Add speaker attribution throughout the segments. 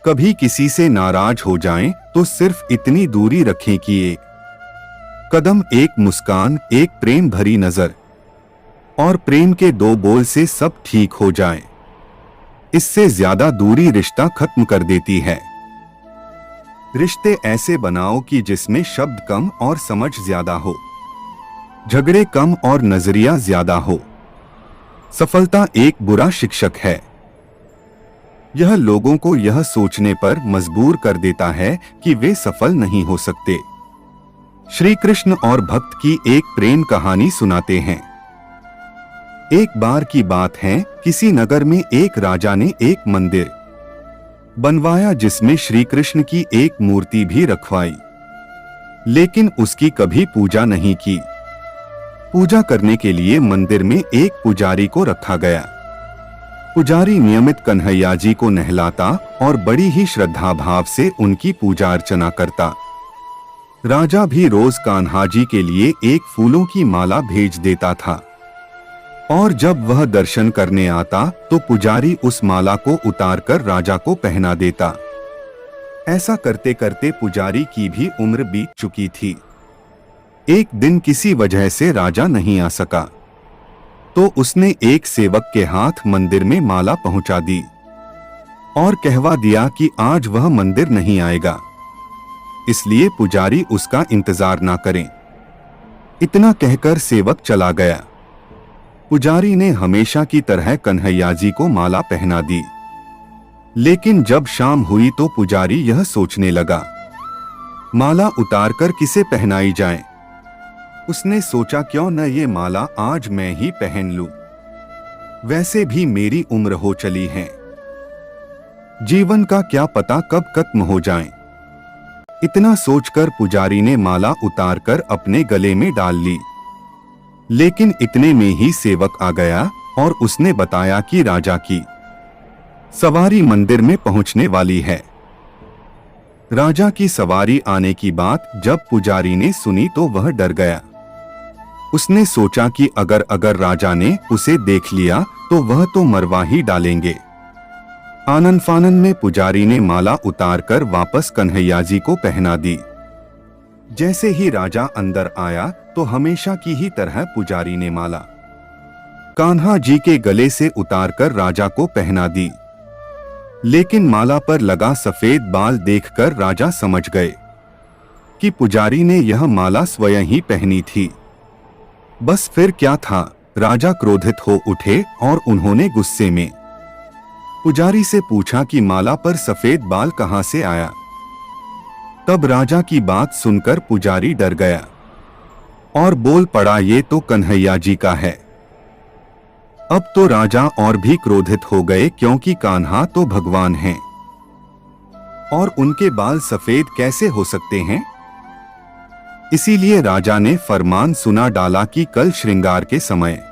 Speaker 1: कभी किसी से नाराज हो जाएं तो सिर्फ इतनी दूरी रखें कि एक कदम, एक मुस्कान, एक प्रेम भरी नजर और प्रेम के 2 बोल से सब ठीक हो जाए। इससे ज्यादा दूरी रिश्ता खत्म कर देती है। रिश्ते ऐसे बनाओ कि जिसमें शब्द कम और समझ ज्यादा हो, झगड़े कम और नजरिया ज्यादा हो। सफलता एक बुरा शिक्षक है। यह लोगों को यह सोचने पर मजबूर कर देता है कि वे सफल नहीं हो सकते। श्री कृष्ण और भक्त की एक प्रेम कहानी सुनाते हैं। एक बार की बात है, किसी नगर में एक राजा ने एक मंदिर बनवाया जिसमें श्री कृष्ण की एक मूर्ति भी रखवाई, लेकिन उसकी कभी पूजा नहीं की। पूजा करने के लिए मंदिर में एक पुजारी को रखा गया। पुजारी नियमित कन्हैया जी को नहलाता और बड़ी ही श्रद्धा भाव से उनकी पूजा अर्चना करता। राजा भी रोज कान्हा जी के लिए एक फूलों की माला भेज देता था और जब वह दर्शन करने आता तो पुजारी उस माला को उतारकर राजा को पहना देता। ऐसा करते करते पुजारी की भी उम्र बीत चुकी थी। एक दिन किसी वजह से राजा नहीं आ सका तो उसने एक सेवक के हाथ मंदिर में माला पहुंचा दी और कहवा दिया कि आज वह मंदिर नहीं आएगा, इसलिए पुजारी उसका इंतजार ना करें। इतना कहकर सेवक चला गया। पुजारी ने हमेशा की तरह कन्हैया जी को माला पहना दी, लेकिन जब शाम हुई तो पुजारी यह सोचने लगा, माला उतारकर किसे पहनाई जाए। उसने सोचा, क्यों न ये माला आज मैं ही पहन लूं। वैसे भी मेरी उम्र हो चली है, जीवन का क्या पता कब खत्म हो जाए। इतना सोचकर पुजारी ने माला उतारकर अपने गले में डाल ली, लेकिन इतने में ही सेवक आ गया और उसने बताया कि राजा की सवारी मंदिर में पहुंचने वाली है। राजा की सवारी आने की बात जब पुजारी ने सुनी तो वह डर गया। उसने सोचा कि अगर राजा ने उसे देख लिया तो वह तो मरवा ही डालेंगे। आनन फानन में पुजारी ने माला उतारकर वापस कन्हैया जी को पहना दी। जैसे ही राजा अंदर आया तो हमेशा की ही तरह पुजारी ने माला कान्हा जी के गले से उतारकर राजा को पहना दी, लेकिन माला पर लगा सफेद बाल देखकर राजा समझ गए कि पुजारी ने यह माला स्वयं ही पहनी थी। बस फिर क्या था, राजा क्रोधित हो उठे और उन्होंने गुस्से में पुजारी से पूछा कि माला पर सफेद बाल कहां से आया। तब राजा की बात सुनकर पुजारी डर गया और बोल पड़ा, ये तो कन्हैया जी का है। अब तो राजा और भी क्रोधित हो गए, क्योंकि कान्हा तो भगवान हैं और उनके बाल सफेद कैसे हो सकते हैं। इसीलिए राजा ने फरमान सुना डाला कि कल श्रृंगार के समय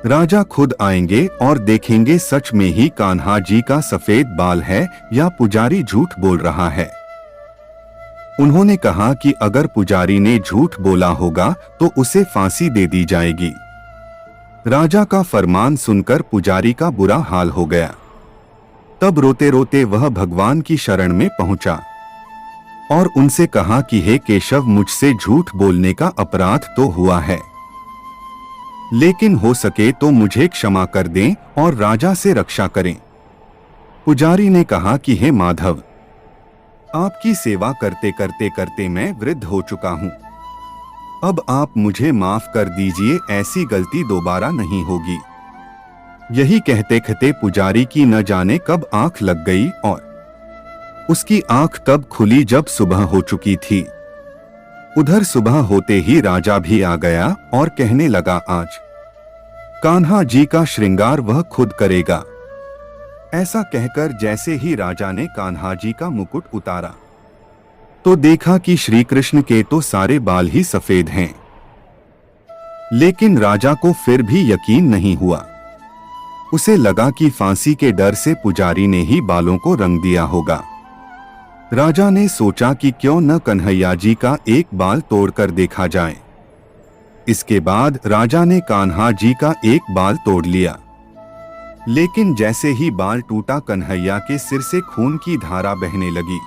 Speaker 1: राजा खुद आएंगे और देखेंगे सच में ही कान्हा जी का सफेद बाल है या पुजारी झूठ बोल रहा है। उन्होंने कहा कि अगर पुजारी ने झूठ बोला होगा तो उसे फांसी दे दी जाएगी। राजा का फरमान सुनकर पुजारी का बुरा हाल हो गया। तब रोते रोते वह भगवान की शरण में पहुंचा और उनसे कहा कि हे केशव, मुझसे झूठ बोलने का अपराध तो हुआ है, लेकिन हो सके तो मुझे क्षमा कर दें और राजा से रक्षा करें। पुजारी ने कहा कि हे माधव, आपकी सेवा करते करते करते मैं वृद्ध हो चुका हूं। अब आप मुझे माफ कर दीजिए, ऐसी गलती दोबारा नहीं होगी। यही कहते कहते पुजारी की न जाने कब आंख लग गई और उसकी आंख तब खुली जब सुबह हो चुकी थी। उधर सुबह होते ही राजा भी आ गया और कहने लगा, आज कान्हा जी का श्रृंगार वह खुद करेगा। ऐसा कहकर जैसे ही राजा ने कान्हा जी का मुकुट उतारा तो देखा कि श्री कृष्ण के तो सारे बाल ही सफेद हैं। लेकिन राजा को फिर भी यकीन नहीं हुआ। उसे लगा कि फांसी के डर से पुजारी ने ही बालों को रंग दिया होगा। राजा ने सोचा कि क्यों न कन्हैया जी का एक बाल तोड़कर देखा जाए। इसके बाद राजा ने कान्हा जी का एक बाल तोड़ लिया लेकिन जैसे ही बाल टूटा कन्हैया के सिर से खून की धारा बहने लगी।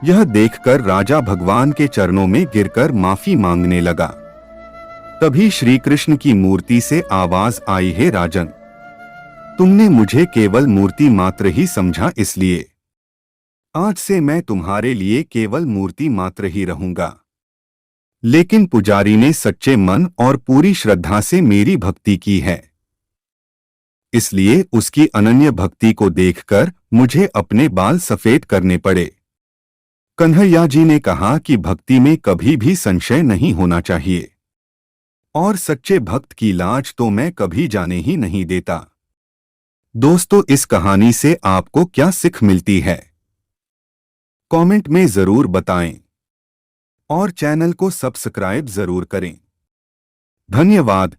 Speaker 1: यह देखकर राजा भगवान के चरणों में गिरकर माफी मांगने लगा। तभी श्री कृष्ण की मूर्ति से आवाज आई, हे राजन, तुमने मुझे केवल मूर्ति मात्र ही समझा, इसलिए आज से मैं तुम्हारे लिए केवल मूर्ति मात्र ही रहूंगा। लेकिन पुजारी ने सच्चे मन और पूरी श्रद्धा से मेरी भक्ति की है, इसलिए उसकी अनन्य भक्ति को देखकर मुझे अपने बाल सफेद करने पड़े। कन्हैया जी ने कहा कि भक्ति में कभी भी संशय नहीं होना चाहिए और सच्चे भक्त की लाज तो मैं कभी जाने ही नहीं देता। दोस्तों, इस कहानी से आपको क्या सीख मिलती है? कमेंट में जरूर बताएं और चैनल को सब्सक्राइब जरूर करें। धन्यवाद।